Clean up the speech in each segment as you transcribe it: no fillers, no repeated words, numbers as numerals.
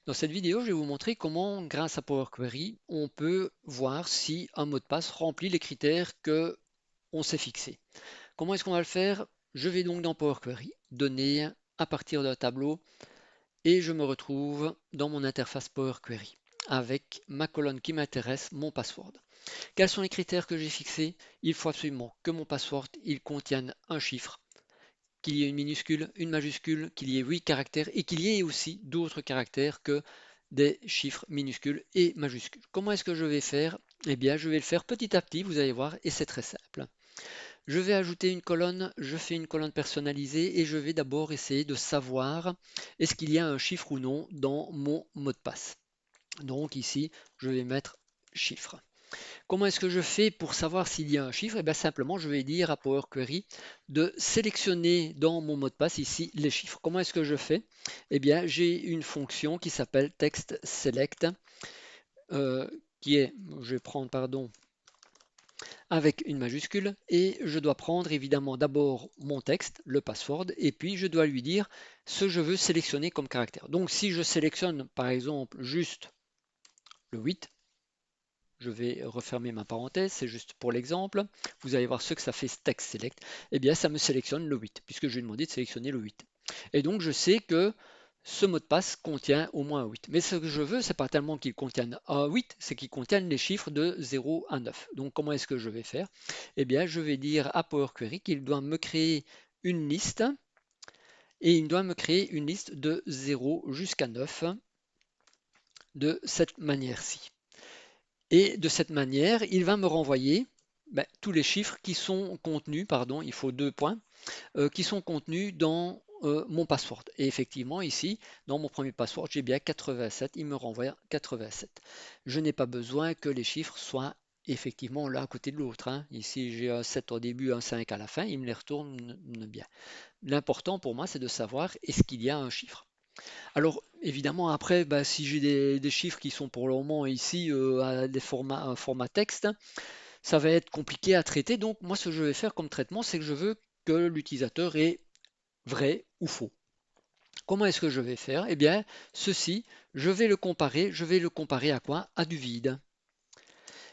Dans cette vidéo, je vais vous montrer comment, grâce à Power Query, on peut voir si un mot de passe remplit les critères que on s'est fixés. Comment est-ce qu'on va le faire? Je vais donc dans Power Query, donner à partir d'un tableau, et je me retrouve dans mon interface Power Query avec ma colonne qui m'intéresse, mon password. Quels sont les critères que j'ai fixés? Il faut absolument que mon password il contienne un chiffre, qu'il y ait une minuscule, une majuscule, qu'il y ait 8 caractères et qu'il y ait aussi d'autres caractères que des chiffres minuscules et majuscules. Comment est-ce que je vais faire? Eh bien, je vais le faire petit à petit, vous allez voir, et c'est très simple. Je vais ajouter une colonne, je fais une colonne personnalisée et je vais d'abord essayer de savoir est-ce qu'il y a un chiffre ou non dans mon mot de passe. Donc ici, je vais mettre chiffre. Comment est-ce que je fais pour savoir s'il y a un chiffre? Eh bien simplement, je vais dire à Power Query de sélectionner dans mon mot de passe ici les chiffres. Comment est-ce que je fais? Eh bien, j'ai une fonction qui s'appelle text select, euh, qui est, je vais prendre, pardon, avec une majuscule, et je dois prendre évidemment d'abord mon texte, le password, et puis je dois lui dire ce que je veux sélectionner comme caractère. Donc si je sélectionne par exemple juste le 8, je vais refermer ma parenthèse, c'est juste pour l'exemple. Vous allez voir ce que ça fait text select. Eh bien, ça me sélectionne le 8, puisque je lui ai demandé de sélectionner le 8. Et donc, je sais que ce mot de passe contient au moins un 8. Mais ce que je veux, c'est pas tellement qu'il contienne un 8, c'est qu'il contienne les chiffres de 0 à 9. Donc, comment est-ce que je vais faire? Eh bien, je vais dire à Power Query qu'il doit me créer une liste, et il doit me créer une liste de 0 jusqu'à 9 de cette manière-ci. Et de cette manière, il va me renvoyer tous les chiffres qui sont contenus, pardon, il faut 2 points, qui sont contenus dans mon password. Et effectivement, ici, dans mon premier password, j'ai bien 87, il me renvoie 87. Je n'ai pas besoin que les chiffres soient effectivement l'un à côté de l'autre, hein. Ici, j'ai un 7 au début, un 5 à la fin, il me les retourne bien. L'important pour moi, c'est de savoir est-ce qu'il y a un chiffre. Alors, évidemment, après, si j'ai des chiffres qui sont pour le moment ici à un format texte, ça va être compliqué à traiter. Donc, moi, ce que je vais faire comme traitement, c'est que je veux que l'utilisateur ait vrai ou faux. Comment est-ce que je vais faire? Eh bien, ceci, je vais le comparer. Je vais le comparer à quoi? À du vide.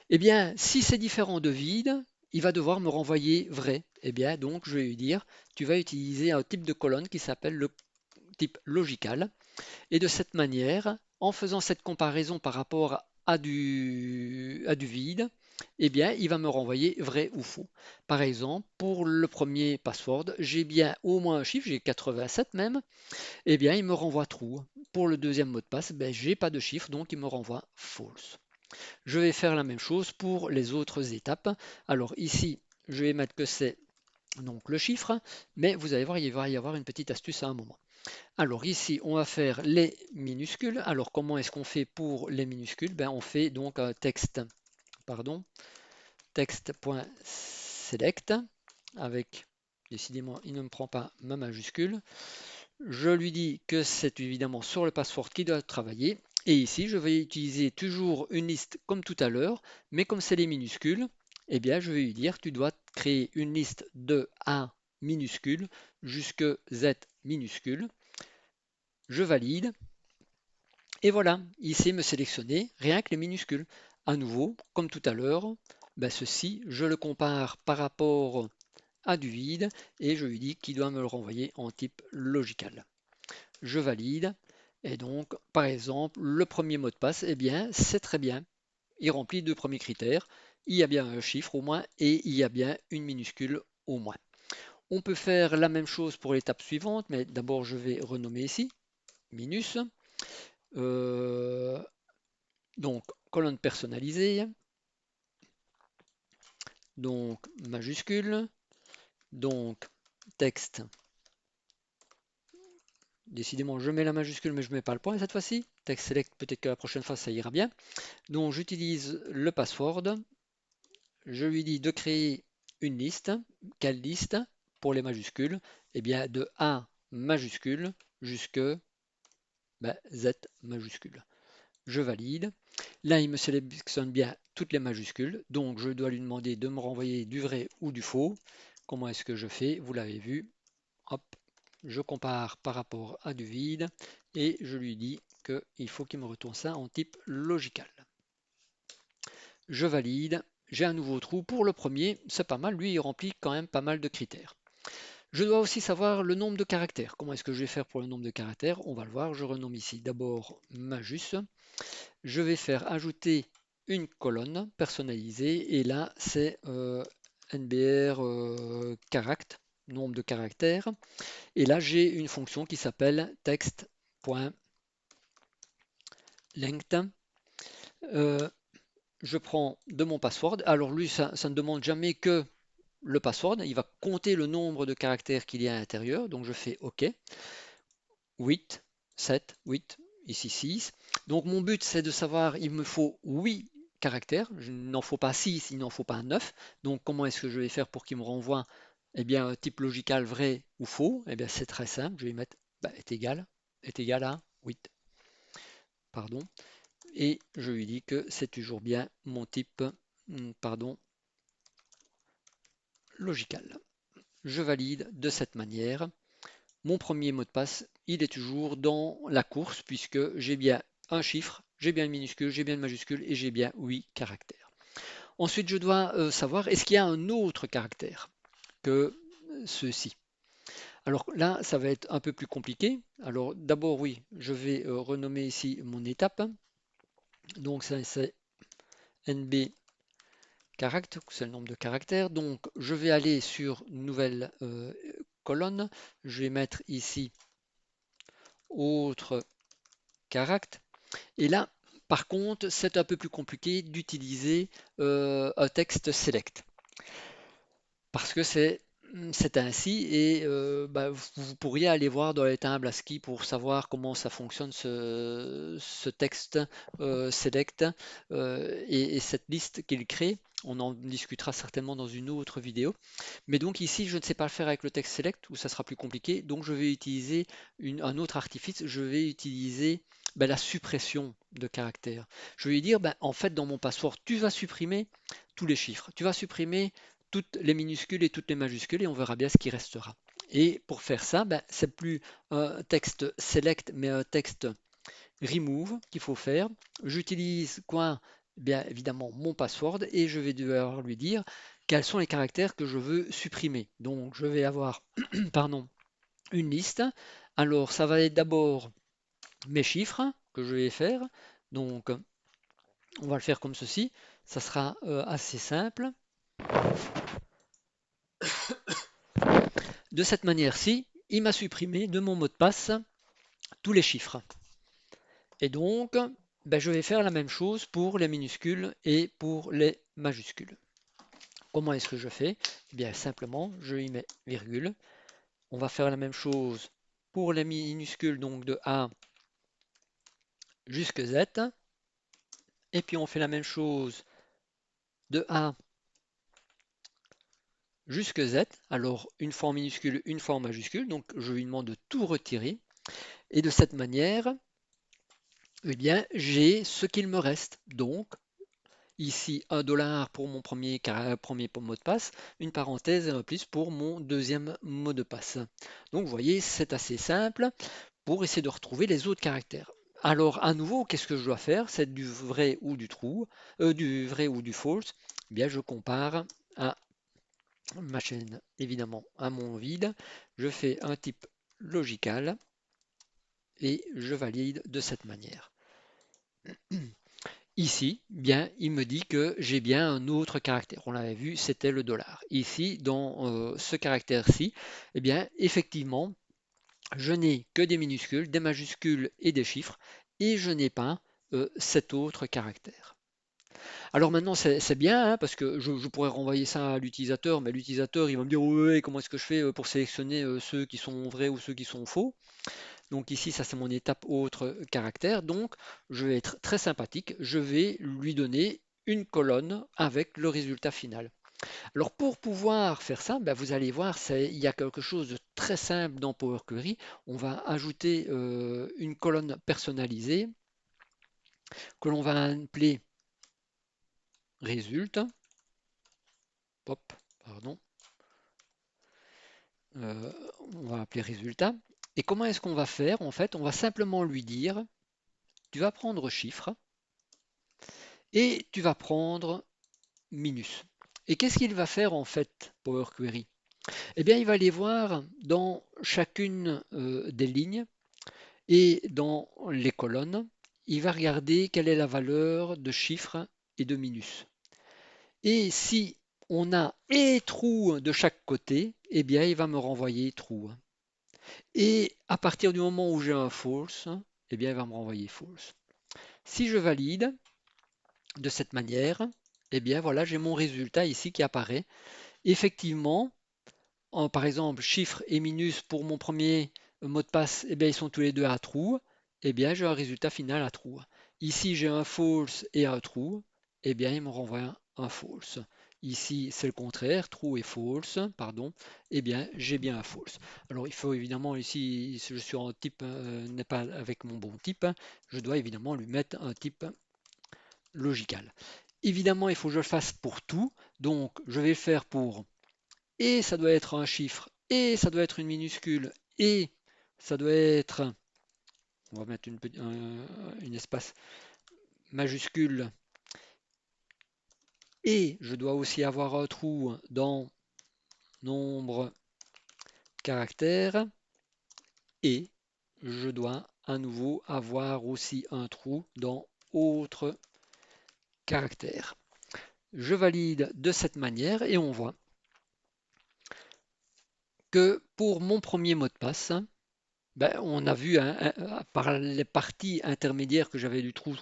Eh bien, si c'est différent de vide, il va devoir me renvoyer vrai. Eh bien, donc, je vais lui dire, tu vas utiliser un type de colonne qui s'appelle le type logical. Et de cette manière, en faisant cette comparaison par rapport à du vide, eh bien, il va me renvoyer vrai ou faux. Par exemple, pour le premier password, j'ai bien au moins un chiffre, j'ai 87 même, eh bien, il me renvoie true. Pour le deuxième mot de passe, j'ai pas de chiffre, donc il me renvoie false. Je vais faire la même chose pour les autres étapes. Alors ici, je vais mettre que c'est donc le chiffre, mais vous allez voir, il va y avoir une petite astuce à un moment. Alors ici, on va faire les minuscules. Alors comment est-ce qu'on fait pour les minuscules? On fait donc un texte, pardon, text.select avec, décidément, il ne me prend pas ma majuscule. Je lui dis que c'est évidemment sur le password qu'il doit travailler. Et ici, je vais utiliser toujours une liste comme tout à l'heure, mais comme c'est les minuscules, eh bien, je vais lui dire, tu dois créer une liste de A minuscule jusque Z minuscule. Je valide. Et voilà, il sait me sélectionner rien que les minuscules. À nouveau, comme tout à l'heure, ceci, je le compare par rapport à du vide et je lui dis qu'il doit me le renvoyer en type logical. Je valide et donc, par exemple, le premier mot de passe, eh bien, c'est très bien. Il remplit 2 premiers critères. Il y a bien un chiffre au moins et il y a bien une minuscule au moins. On peut faire la même chose pour l'étape suivante, mais d'abord je vais renommer ici, minus. Euh, Donc, colonne personnalisée, donc majuscule, donc texte. Décidément, je mets la majuscule, mais je ne mets pas le point cette fois-ci. Text select, peut-être que la prochaine fois, ça ira bien. Donc, j'utilise le password. Je lui dis de créer une liste. Quelle liste? Pour les majuscules. Eh bien, de A majuscule jusque Z majuscule. Je valide. Là, il me sélectionne bien toutes les majuscules, donc je dois lui demander de me renvoyer du vrai ou du faux. Comment est-ce que je fais? Vous l'avez vu. Hop, je compare par rapport à du vide et je lui dis qu'il faut qu'il me retourne ça en type logical. Je valide, j'ai un nouveau trou pour le premier, c'est pas mal, lui il remplit quand même pas mal de critères. Je dois aussi savoir le nombre de caractères. Comment est-ce que je vais faire pour le nombre de caractères? On va le voir, je renomme ici d'abord Majus. Je vais faire ajouter une colonne personnalisée et là c'est NBR charact, nombre de caractères. Et là j'ai une fonction qui s'appelle text.length. Je prends de mon password. Alors lui, ça ne demande jamais que le password. Il va compter le nombre de caractères qu'il y a à l'intérieur. Donc je fais OK. 8, 7, 8, ici 6. Donc mon but, c'est de savoir, il me faut 8 caractères. Il n'en faut pas 6, il n'en faut pas 9. Donc comment est-ce que je vais faire pour qu'il me renvoie eh bien, type logical vrai ou faux? Eh bien, c'est très simple. Je vais mettre est égal à 8. Pardon. Et je lui dis que c'est toujours bien mon type pardon, logical. Je valide de cette manière. Mon premier mot de passe, il est toujours dans la course puisque j'ai bien un chiffre, j'ai bien une minuscule, j'ai bien une majuscule et j'ai bien 8 caractères. Ensuite, je dois savoir est-ce qu'il y a un autre caractère que ceci. Alors là, ça va être un peu plus compliqué. Alors d'abord, oui, je vais renommer ici mon étape. Donc ça, c'est NB caractère, c'est le nombre de caractères. Donc je vais aller sur nouvelle colonne. Je vais mettre ici autre caractère. Et là, par contre, c'est un peu plus compliqué d'utiliser un texte select. Parce que c'est ainsi et vous pourriez aller voir dans les tables ASCII pour savoir comment ça fonctionne ce texte select et cette liste qu'il crée. On en discutera certainement dans une autre vidéo. Mais donc ici, je ne sais pas le faire avec le texte select où ça sera plus compliqué. Donc je vais utiliser un autre artifice. Je vais utiliser la suppression de caractères. Je vais lui dire, en fait, dans mon password, tu vas supprimer tous les chiffres. Tu vas supprimer toutes les minuscules et toutes les majuscules et on verra bien ce qui restera. Et pour faire ça, c'est plus un texte select, mais un texte remove qu'il faut faire. J'utilise quoi? Bien évidemment mon password et je vais devoir lui dire quels sont les caractères que je veux supprimer. Donc je vais avoir pardon, une liste. Alors ça va être d'abord mes chiffres que je vais faire. Donc on va le faire comme ceci. Ça sera assez simple. De cette manière-ci, il m'a supprimé de mon mot de passe tous les chiffres. Et donc, je vais faire la même chose pour les minuscules et pour les majuscules. Comment est-ce que je fais? Eh bien, simplement, je y mets virgule. On va faire la même chose pour les minuscules, donc de A jusqu'à Z. Et puis, on fait la même chose de A jusqu'à Z. Alors, une fois en minuscule, une fois en majuscule. Donc, je lui demande de tout retirer. Et de cette manière, eh bien, j'ai ce qu'il me reste. Donc, ici, $1 pour mon premier mot de passe, une parenthèse et un plus pour mon deuxième mot de passe. Donc, vous voyez, c'est assez simple pour essayer de retrouver les autres caractères. Alors, à nouveau, qu'est-ce que je dois faire? C'est du vrai ou du true, du vrai ou du false. Eh bien, je compare à ma chaîne, évidemment, à mon vide. Je fais un type logical et je valide de cette manière. Ici, bien, il me dit que j'ai bien un autre caractère. On l'avait vu, c'était le $. Ici, dans ce caractère-ci, eh bien, effectivement, je n'ai que des minuscules, des majuscules et des chiffres, et je n'ai pas cet autre caractère. Alors maintenant, c'est bien, hein, parce que je pourrais renvoyer ça à l'utilisateur, mais l'utilisateur, il va me dire, ouais, comment est-ce que je fais pour sélectionner ceux qui sont vrais ou ceux qui sont faux? Donc ici, ça c'est mon étape autre caractère. Donc je vais être très sympathique. Je vais lui donner une colonne avec le résultat final. Alors pour pouvoir faire ça, vous allez voir, il y a quelque chose de très simple dans Power Query. On va ajouter une colonne personnalisée que l'on va appeler résultat. Hop, pardon. On va appeler résultat. Et comment est-ce qu'on va faire? En fait, on va simplement lui dire tu vas prendre chiffre et tu vas prendre minus. Et qu'est-ce qu'il va faire en fait, Power Query? Eh bien, il va aller voir dans chacune des lignes et dans les colonnes, il va regarder quelle est la valeur de chiffre et de minus. Et si on a et true de chaque côté, eh bien, il va me renvoyer true. Et à partir du moment où j'ai un false, eh bien, il va me renvoyer false. Si je valide de cette manière, eh bien, voilà, j'ai mon résultat ici qui apparaît. Effectivement, par exemple, chiffre et minus pour mon premier mot de passe, eh bien, ils sont tous les deux à true. Eh bien, j'ai un résultat final à true. Ici, j'ai un false et un true. Eh bien, il me renvoie un false. Ici, c'est le contraire, true et false, pardon. Eh bien, j'ai bien un false. Alors, il faut évidemment, ici, si je suis en type, n'est pas avec mon bon type, je dois évidemment lui mettre un type logical. Évidemment, il faut que je le fasse pour tout. Donc, je vais le faire pour et ça doit être un chiffre, et ça doit être une minuscule, et ça doit être, on va mettre une espace majuscule, et je dois aussi avoir un trou dans nombre caractères, et je dois à nouveau avoir aussi un trou dans autre caractère. Je valide de cette manière et on voit que pour mon premier mot de passe, ben, on a vu par les parties intermédiaires que j'avais du trou,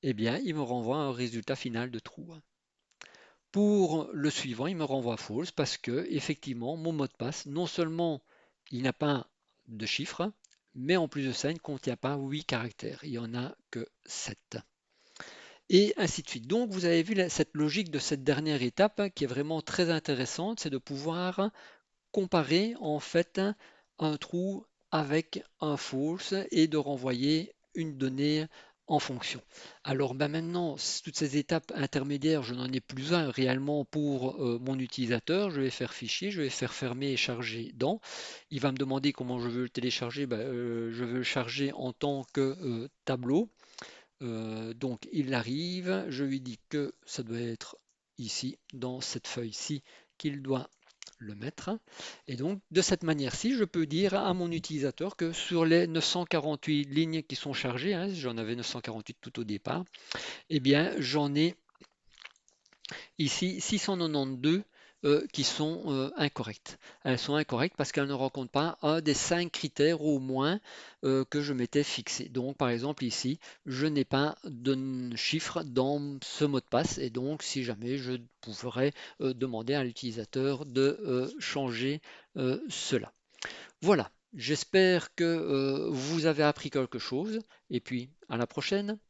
eh bien, il me renvoie un résultat final de trou. Pour le suivant, il me renvoie false parce que, effectivement, mon mot de passe, non seulement il n'a pas de chiffre, mais en plus de ça, il ne contient pas 8 caractères. Il n'y en a que 7. Et ainsi de suite. Donc, vous avez vu cette logique de cette dernière étape qui est vraiment très intéressante, c'est de pouvoir comparer en fait un trou avec un false et de renvoyer une donnée en fonction. Alors ben maintenant, toutes ces étapes intermédiaires, je n'en ai plus un réellement pour mon utilisateur. Je vais faire fichier, je vais faire fermer et charger dans. Il va me demander comment je veux le télécharger. Ben, je veux le charger en tant que tableau. Donc il arrive, je lui dis que ça doit être ici, dans cette feuille-ci, qu'il doit le mettre. Et donc, de cette manière-ci, je peux dire à mon utilisateur que sur les 948 lignes qui sont chargées, hein, j'en avais 948 tout au départ, eh bien, j'en ai ici 692 qui sont incorrectes. Elles sont incorrectes parce qu'elles ne rencontrent pas un des 5 critères au moins que je m'étais fixé. Donc, par exemple, ici, je n'ai pas de chiffre dans ce mot de passe et donc, si jamais, je pourrais demander à l'utilisateur de changer cela. Voilà, j'espère que vous avez appris quelque chose et puis à la prochaine.